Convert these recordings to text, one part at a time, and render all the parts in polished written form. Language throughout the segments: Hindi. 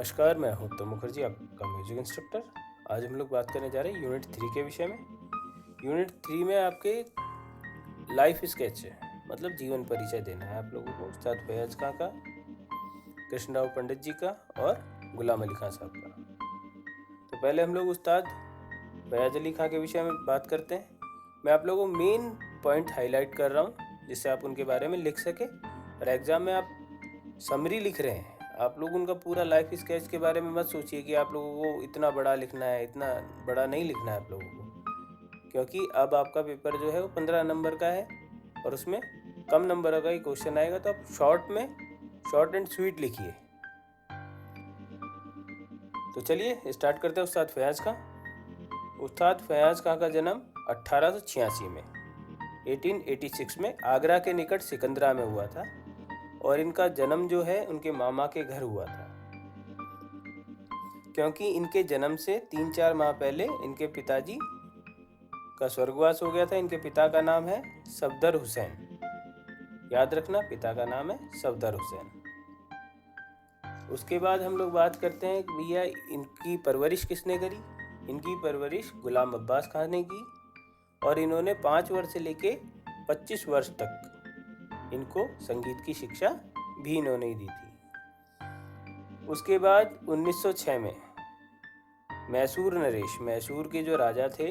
नमस्कार, मैं हूँ उत्तम मुखर्जी, आपका म्यूजिक इंस्ट्रक्टर। आज हम लोग बात करने जा रहे हैं यूनिट 3 के विषय में। यूनिट 3 में आपके लाइफ स्केच है, मतलब जीवन परिचय देना है आप लोगों को उस्ताद फैयाज खां का, कृष्णराव पंडित जी का और गुलाम अली खां साहब का। तो पहले हम लोग उस्ताद फैयाज अली खां के विषय में बात करते हैं। मैं आप लोगों को मेन पॉइंट हाईलाइट कर रहा हूँ जिससे आप उनके बारे में लिख सके। और एग्ज़ाम में आप समरी लिख रहे हैं, आप लोग उनका पूरा लाइफ स्केच के बारे में मत सोचिए कि आप लोगों को इतना बड़ा लिखना है, इतना बड़ा नहीं लिखना है आप लोगों को, क्योंकि अब आपका पेपर जो है वो 15 नंबर का है और उसमें कम नंबर का ही क्वेश्चन आएगा। तो आप शॉर्ट एंड स्वीट लिखिए। तो चलिए स्टार्ट करते हैं। उस्ताद फैयाज खां का जन्म 1886 में 1886 में आगरा के निकट सिकंदरा में हुआ था और इनका जन्म जो है उनके मामा के घर हुआ था, क्योंकि इनके जन्म से 3-4 माह पहले इनके पिताजी का स्वर्गवास हो गया था। इनके पिता का नाम है सफदर हुसैन, याद रखना, पिता का नाम है सफदर हुसैन। उसके बाद हम लोग बात करते हैं कि भैया इनकी परवरिश किसने करी। इनकी परवरिश गुलाम अब्बास खां ने की और इन्होंने 5 वर्ष से लेके 25 वर्ष तक इनको संगीत की शिक्षा भी इन्होंने ही दी थी। उसके बाद 1906 में मैसूर के जो राजा थे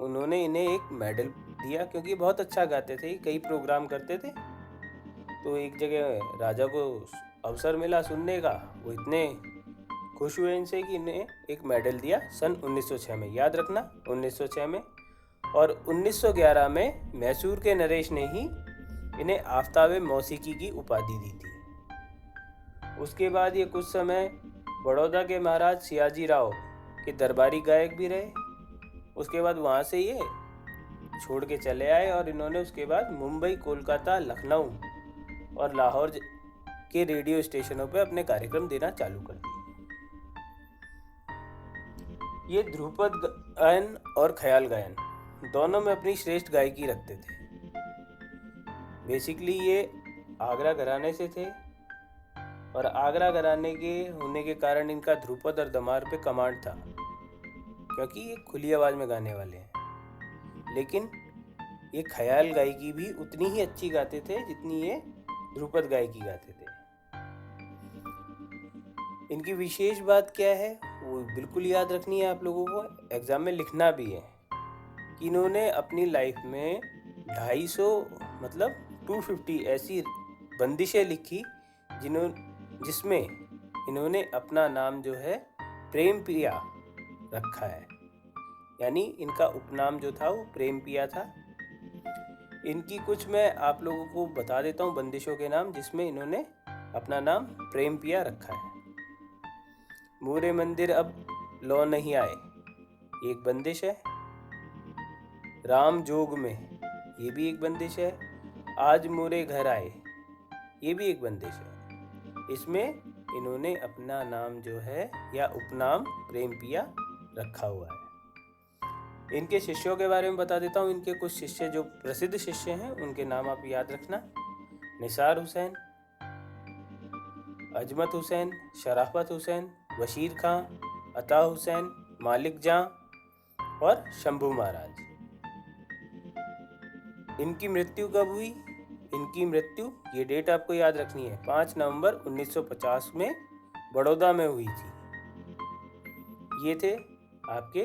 उन्होंने इन्हें एक मेडल दिया, क्योंकि बहुत अच्छा गाते थे, कई प्रोग्राम करते थे। तो एक जगह राजा को अवसर मिला सुनने का, वो इतने खुश हुए इनसे कि इन्हें एक मेडल दिया सन 1906 में, याद रखना 1906 में। और 1911 में मैसूर के नरेश ने ही इन्हें आफ्ताब मौसीकी की उपाधि दी थी। उसके बाद ये कुछ समय बड़ौदा के महाराज सियाजी राव के दरबारी गायक भी रहे। उसके बाद वहाँ से ये छोड़ के चले आए और इन्होंने उसके बाद मुंबई, कोलकाता, लखनऊ और लाहौर के रेडियो स्टेशनों पर अपने कार्यक्रम देना चालू कर दिए। ये ध्रुपद गायन और ख्याल गायन दोनों में अपनी श्रेष्ठ गायकी रखते थे। बेसिकली ये आगरा घराने से थे और आगरा घराने के होने के कारण इनका ध्रुपद और दमार पे कमांड था, क्योंकि ये खुली आवाज़ में गाने वाले हैं। लेकिन ये ख्याल गायकी भी उतनी ही अच्छी गाते थे जितनी ये ध्रुपद गायकी गाते थे। इनकी विशेष बात क्या है वो बिल्कुल याद रखनी है आप लोगों को, एग्ज़ाम में लिखना भी है कि इन्होंने अपनी लाइफ में 250 मतलब 250 ऐसी बंदिशें लिखी जिसमें इन्होंने अपना नाम जो है प्रेम पिया रखा है, यानी इनका उपनाम जो था वो प्रेम पिया था। इनकी कुछ मैं आप लोगों को बता देता हूँ बंदिशों के नाम, जिसमें इन्होंने अपना नाम प्रेम पिया रखा है। मोरे मंदिर अब लौ नहीं आए, एक बंदिश है। राम जोग में, ये भी एक बंदिश है। आज मोरे घर आए, ये भी एक बंदिश है। इसमें इन्होंने अपना नाम जो है या उपनाम प्रेम पिया रखा हुआ है। इनके शिष्यों के बारे में बता देता हूँ। इनके कुछ शिष्य जो प्रसिद्ध शिष्य हैं उनके नाम आप याद रखना। निसार हुसैन, अजमत हुसैन, शराफत हुसैन, बशीर खां, अता हुसैन, मालिक जां और शंभू महाराज। इनकी मृत्यु कब हुई? इनकी मृत्यु, ये डेट आपको याद रखनी है, 5 नवंबर 1950 में बड़ौदा में हुई थी। ये थे आपके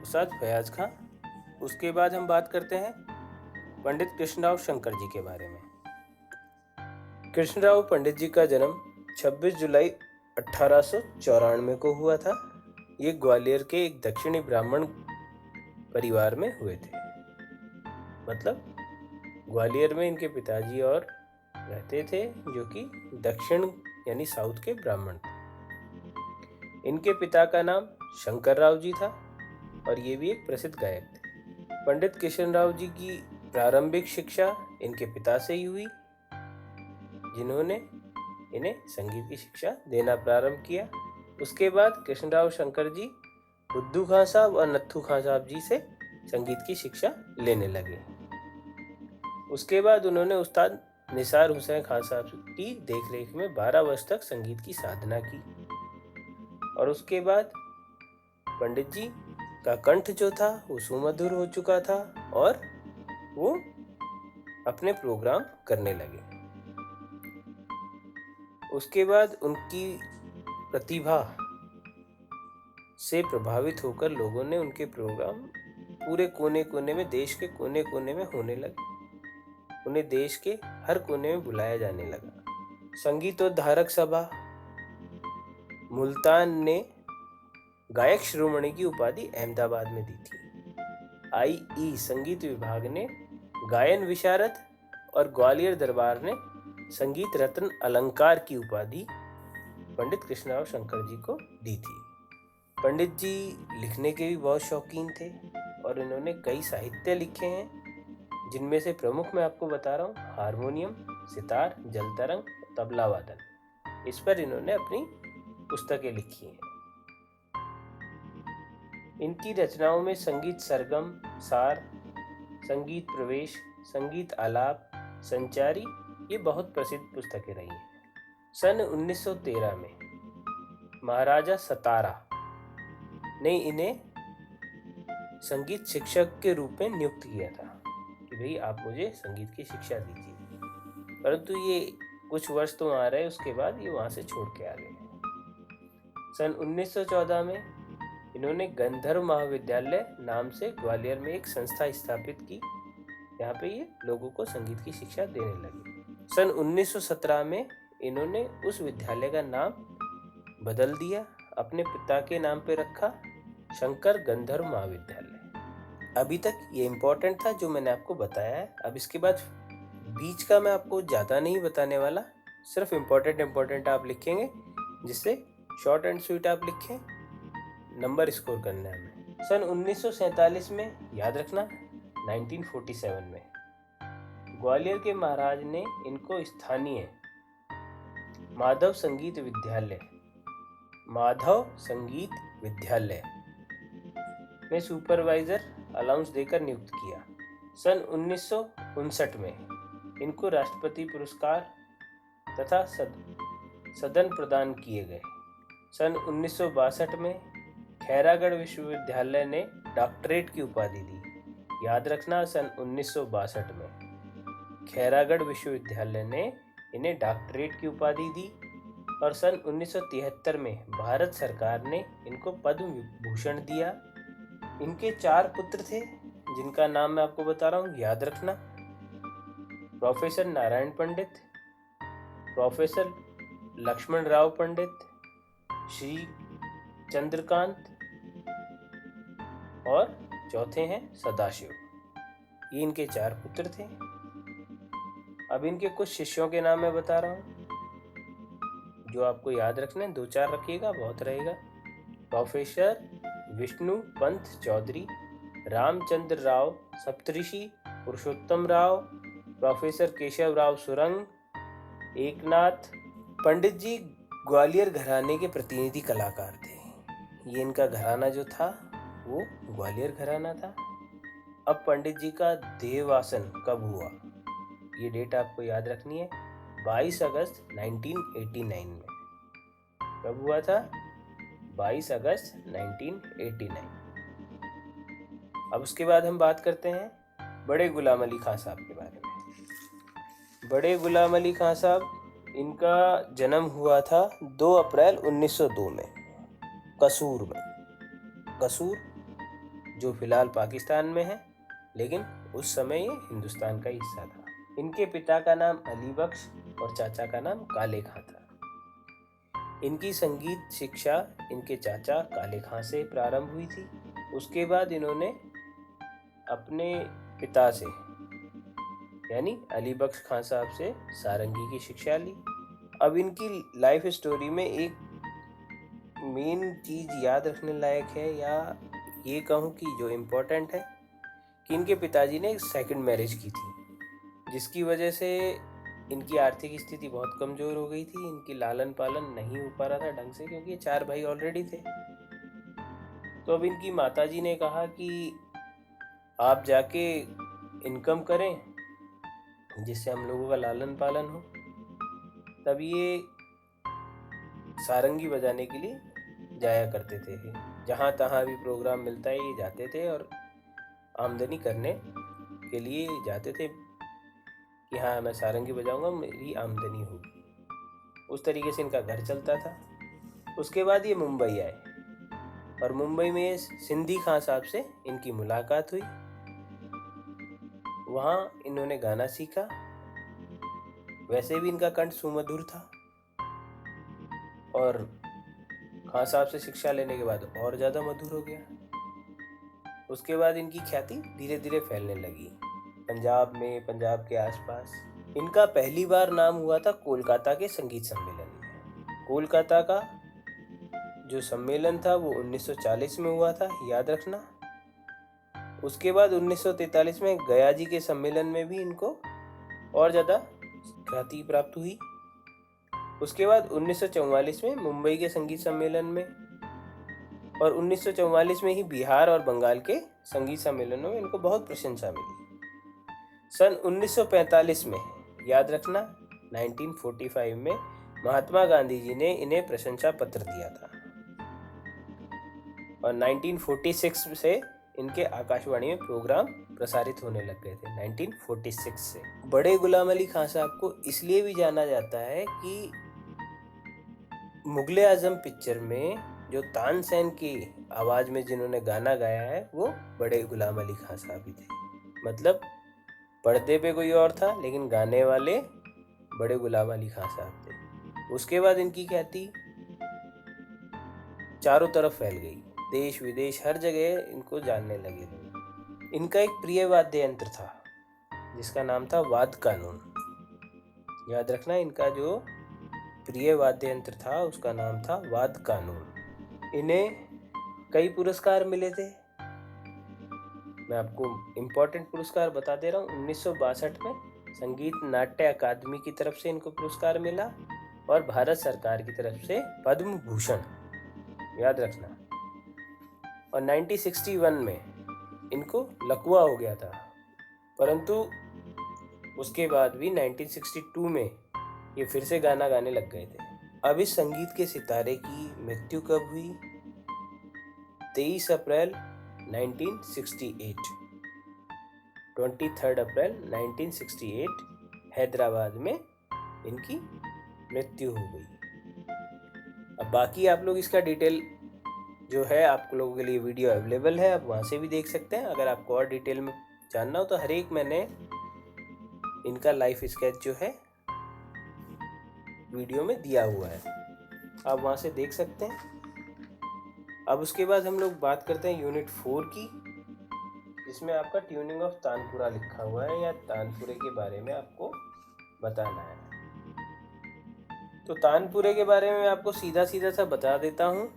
उस्ताद फैयाज खां। उसके बाद हम बात करते हैं पंडित कृष्णराव शंकर जी के बारे में। कृष्णराव पंडित जी का जन्म 26 जुलाई 1894 को हुआ था। ये ग्वालियर के एक दक्षिणी ब्राह्मण परिवार में हुए थे, मतलब ग्वालियर में इनके पिताजी और रहते थे जो कि दक्षिण यानी साउथ के ब्राह्मण थे। इनके पिता का नाम शंकर राव जी था और ये भी एक प्रसिद्ध गायक थे। पंडित कृष्णराव जी की प्रारंभिक शिक्षा इनके पिता से ही हुई, जिन्होंने इन्हें संगीत की शिक्षा देना प्रारंभ किया। उसके बाद कृष्णराव शंकर जी बुद्धू खां साहब और नत्थू खां साहब जी से संगीत की शिक्षा लेने लगे। उसके बाद उन्होंने उस्ताद निसार हुसैन खां साहब की देखरेख में 12 वर्ष तक संगीत की साधना की। और उसके बाद पंडित जी का कंठ जो था वो सुमधुर हो चुका था और वो अपने प्रोग्राम करने लगे। उसके बाद उनकी प्रतिभा से प्रभावित होकर लोगों ने उनके प्रोग्राम पूरे कोने कोने में, देश के कोने कोने में होने लगे। उन्हें देश के हर कोने में बुलाया जाने लगा। संगीतोद्धारक सभा मुल्तान ने गायक शिरोमणि की उपाधि अहमदाबाद में दी थी। आई.ई. संगीत विभाग ने गायन विशारद और ग्वालियर दरबार ने संगीत रत्न अलंकार की उपाधि पंडित कृष्णराव शंकर जी को दी थी। पंडित जी लिखने के भी बहुत शौकीन थे और इन्होंने कई साहित्य लिखे हैं, जिनमें से प्रमुख मैं आपको बता रहा हूँ हारमोनियम, सितार, जलतरंग, तबला वादन। इस पर इन्होंने अपनी पुस्तकें लिखी हैं। इनकी रचनाओं में संगीत सरगम, सार, संगीत प्रवेश, संगीत आलाप, संचारी ये बहुत प्रसिद्ध पुस्तकें रही हैं। सन 1913 में महाराजा सतारा ने इन्हें संगीत शिक्षक के रूप में नियुक्त किया था कि भाई आप मुझे संगीत की शिक्षा दीजिए, परंतु ये कुछ वर्ष तो वहाँ रहे, उसके बाद ये वहाँ से छोड़ के आ गए। सन 1914 में इन्होंने गंधर्व महाविद्यालय नाम से ग्वालियर में एक संस्था स्थापित की। यहाँ पे ये लोगों को संगीत की शिक्षा देने लगे। सन 1917 में इन्होंने उस विद्यालय का नाम बदल दिया, अपने पिता के नाम पे रखा शंकर गंधर्व महाविद्यालय। अभी तक ये इम्पोर्टेंट था जो मैंने आपको बताया है। अब इसके बाद बीच का मैं आपको ज़्यादा नहीं बताने वाला, सिर्फ इम्पोर्टेंट आप लिखेंगे, जिससे शॉर्ट एंड स्वीट आप लिखें, नंबर स्कोर करना है हमें। सन 1947 में, याद रखना 1947 में ग्वालियर के महाराज ने इनको स्थानीय माधव संगीत विद्यालय में सुपरवाइजर अलाउंस देकर नियुक्त किया। सन 1959 में इनको राष्ट्रपति पुरस्कार तथा सदन प्रदान किए गए। सन 1962 में खैरागढ़ विश्वविद्यालय ने डॉक्टरेट की उपाधि दी। याद रखना सन 1962 में खैरागढ़ विश्वविद्यालय ने इन्हें डॉक्टरेट की उपाधि दी और सन 1973 में भारत सरकार ने इनको पद्म विभूषण दिया। इनके 4 पुत्र थे जिनका नाम मैं आपको बता रहा हूँ, याद रखना। प्रोफेसर नारायण पंडित, प्रोफेसर लक्ष्मण राव पंडित, श्री चंद्रकांत और चौथे हैं सदाशिव। ये इनके 4 पुत्र थे। अब इनके कुछ शिष्यों के नाम मैं बता रहा हूँ जो आपको याद रखने, 2-4 रखिएगा, बहुत रहेगा। प्रोफेसर विष्णु पंत चौधरी, रामचंद्र राव सप्तऋषि, पुरुषोत्तम राव, प्रोफेसर केशव राव सुरंग, एकनाथ। पंडित जी ग्वालियर घराने के प्रतिनिधि कलाकार थे। ये इनका घराना जो था वो ग्वालियर घराना था। अब पंडित जी का देवासन कब हुआ, ये डेट आपको याद रखनी है, 22 अगस्त 1989 में। कब हुआ था? 22 अगस्त 1989। अब उसके बाद हम बात करते हैं बड़े गुलाम अली खां साहब के बारे में। बड़े गुलाम अली खां साहब, इनका जन्म हुआ था 2 अप्रैल 1902 में कसूर में। कसूर जो फिलहाल पाकिस्तान में है, लेकिन उस समय ये हिंदुस्तान का हिस्सा था। इनके पिता का नाम अली बख्श और चाचा का नाम काले खां था। इनकी संगीत शिक्षा इनके चाचा काले खां से प्रारंभ हुई थी। उसके बाद इन्होंने अपने पिता से यानी अली बख्श खां साहब से सारंगी की शिक्षा ली। अब इनकी लाइफ स्टोरी में एक मेन चीज़ याद रखने लायक है, या ये कहूँ कि जो इम्पोर्टेंट है, कि इनके पिताजी ने एक सेकंड मैरिज की थी, जिसकी वजह से इनकी आर्थिक स्थिति बहुत कमज़ोर हो गई थी। इनकी लालन पालन नहीं हो पा रहा था ढंग से, क्योंकि 4 भाई ऑलरेडी थे। तो अब इनकी माताजी ने कहा कि आप जाके इनकम करें जिससे हम लोगों का लालन पालन हो। तब ये सारंगी बजाने के लिए जाया करते थे। जहाँ तहाँ भी प्रोग्राम मिलता है ये जाते थे और आमदनी करने के लिए जाते थे कि हाँ मैं सारंगी बजाऊंगा, मेरी आमदनी होगी। उस तरीके से इनका घर चलता था। उसके बाद ये मुंबई आए और मुंबई में सिंधी खां साहब से इनकी मुलाकात हुई। वहाँ इन्होंने गाना सीखा। वैसे भी इनका कंठ सुमधुर था और खां साहब से शिक्षा लेने के बाद और ज़्यादा मधुर हो गया। उसके बाद इनकी ख्याति धीरे धीरे फैलने लगी पंजाब में, पंजाब के आसपास। इनका पहली बार नाम हुआ था कोलकाता के संगीत सम्मेलन में। कोलकाता का जो सम्मेलन था वो 1940 में हुआ था, याद रखना। उसके बाद 1943 में गया जी के सम्मेलन में भी इनको और ज़्यादा ख्याति प्राप्त हुई। उसके बाद 1944 में मुंबई के संगीत सम्मेलन में और 1944 में ही बिहार और बंगाल के संगीत सम्मेलनों में इनको बहुत प्रशंसा मिली। सन 1945 में, याद रखना, 1945 में महात्मा गांधी जी ने इन्हें प्रशंसा पत्र दिया था और 1946 से इनके आकाशवाणी में प्रोग्राम प्रसारित होने लग गए थे। 1946 से बड़े गुलाम अली खां साहब को इसलिए भी जाना जाता है कि मुगले आजम पिक्चर में जो तानसेन की आवाज़ में जिन्होंने गाना गाया है वो बड़े गुलाम अली खां साहब ही थे। मतलब पर्दे पे कोई और था लेकिन गाने वाले बड़े गुलाम अली खां साहब थे। उसके बाद इनकी ख्याति चारों तरफ फैल गई, देश विदेश हर जगह इनको जानने लगे लोग। इनका एक प्रिय वाद्य यंत्र था जिसका नाम था वाद कानून। याद रखना, इनका जो प्रिय वाद्य यंत्र था उसका नाम था वाद कानून। इन्हें कई पुरस्कार मिले थे। मैं आपको इम्पोर्टेंट पुरस्कार बता दे रहा हूँ। 1962 में संगीत नाट्य अकादमी की तरफ से इनको पुरस्कार मिला और भारत सरकार की तरफ से पद्म भूषण, याद रखना। और 1961 में इनको लकवा हो गया था, परंतु उसके बाद भी 1962 में ये फिर से गाना गाने लग गए थे। अब इस संगीत के सितारे की मृत्यु कब हुई? 23 अप्रैल 1968, 23 अप्रैल 1968 हैदराबाद में इनकी मृत्यु हो गई। अब बाकी आप लोग इसका डिटेल जो है आप लोगों के लिए वीडियो अवेलेबल है, आप वहाँ से भी देख सकते हैं। अगर आपको और डिटेल में जानना हो तो हर एक मैंने इनका लाइफ स्केच जो है वीडियो में दिया हुआ है, आप वहाँ से देख सकते हैं। अब उसके बाद हम लोग बात करते हैं यूनिट 4 की, जिसमें आपका ट्यूनिंग ऑफ तानपुरा लिखा हुआ है या तानपुरे के बारे में आपको बताना है। तो तानपुरे के बारे में आपको सीधा सीधा सा बता देता हूँ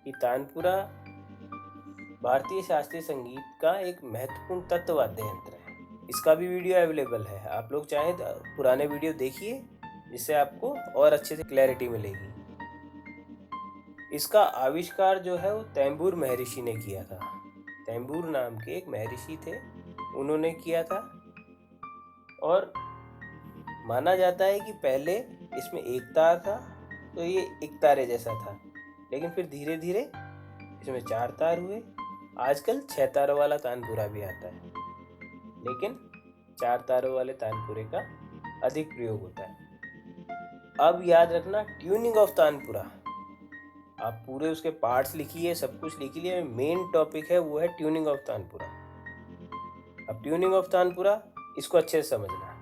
कि तानपुरा भारतीय शास्त्रीय संगीत का एक महत्वपूर्ण तत्व वाद्य यंत्र है। इसका भी वीडियो अवेलेबल है, आप लोग चाहें तो पुराने वीडियो देखिए जिससे आपको और अच्छे से क्लैरिटी मिलेगी। इसका आविष्कार जो है वो तैमूर महर्षि ने किया था। तैमूर नाम के एक महर्षि थे, उन्होंने किया था। और माना जाता है कि पहले इसमें एक तार था तो ये एक तारे जैसा था, लेकिन फिर धीरे धीरे इसमें 4 तार हुए। आजकल 6 तारों वाला तानपुरा भी आता है, लेकिन 4 तारों वाले तानपुरे का अधिक प्रयोग होता है। अब याद रखना, ट्यूनिंग ऑफ तानपुरा, आप पूरे उसके पार्ट्स लिखिए, सब कुछ लिख लिए। मेन टॉपिक है वो है ट्यूनिंग ऑफ तानपुरा। अब ट्यूनिंग ऑफ तानपुरा इसको अच्छे से समझना।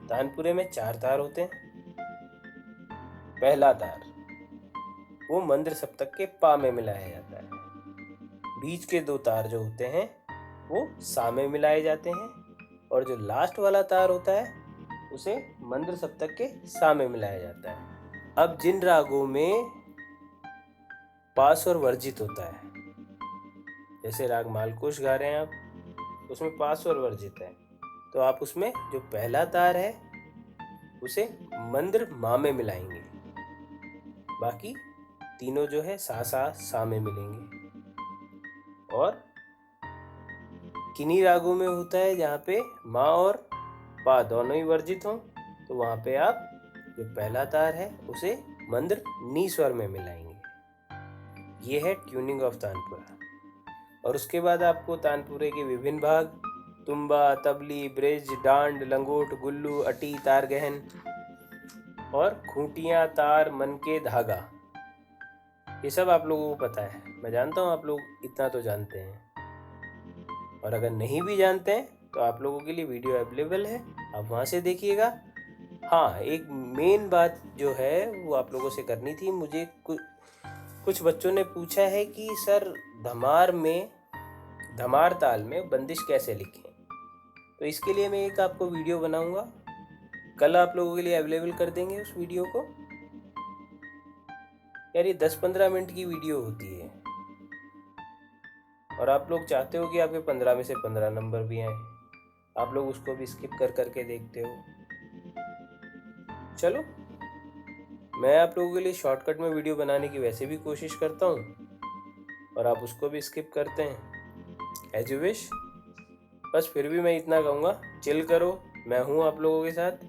तानपुरे में 4 तार होते हैं। पहला तार वो मंद्र सप्तक के पा में मिलाया जाता है। बीच के 2 तार जो होते हैं वो सा में मिलाए जाते हैं और जो लास्ट वाला तार होता है उसे मंद्र सप्तक के सा में मिलाया जाता है। अब जिन रागों में पास और वर्जित होता है, जैसे राग मालकोश गा रहे हैं आप, उसमें पास और वर्जित है, तो आप उसमें जो पहला तार है उसे मंद्र मा में मिलाएंगे। बाकी तीनों जो है सा सा सा में मिलेंगे। और किन्हीं रागों में होता है जहाँ पे मा और पा दोनों ही वर्जित हों, तो वहाँ पे आप जो पहला तार है उसे मंद्र नी स्वर में मिलाएंगे। ये है ट्यूनिंग ऑफ तानपुरा। और उसके बाद आपको तानपुरे के विभिन्न भाग, तुम्बा, तबली, ब्रिज, डांड, लंगोट, गुल्लू, अटी, तार गहन और खूंटियाँ, तार, मनके, धागा, ये सब आप लोगों को पता है। मैं जानता हूँ आप लोग इतना तो जानते हैं। और अगर नहीं भी जानते हैं तो आप लोगों के लिए वीडियो अवेलेबल है, आप वहाँ से देखिएगा। हाँ, एक मेन बात जो है वो आप लोगों से करनी थी। मुझे कुछ बच्चों ने पूछा है कि सर धमार ताल में बंदिश कैसे लिखें। तो इसके लिए मैं एक आपको वीडियो बनाऊंगा, कल आप लोगों के लिए अवेलेबल कर देंगे उस वीडियो को। यार ये 10-15 मिनट की वीडियो होती है और आप लोग चाहते हो कि आपके 15 में से 15 नंबर भी आए। आप लोग उसको भी स्किप कर करके देखते हो। चलो, मैं आप लोगों के लिए शॉर्टकट में वीडियो बनाने की वैसे भी कोशिश करता हूँ और आप उसको भी स्किप करते हैं, एज यू विश। बस फिर भी मैं इतना कहूँगा, चिल करो, मैं हूँ आप लोगों के साथ।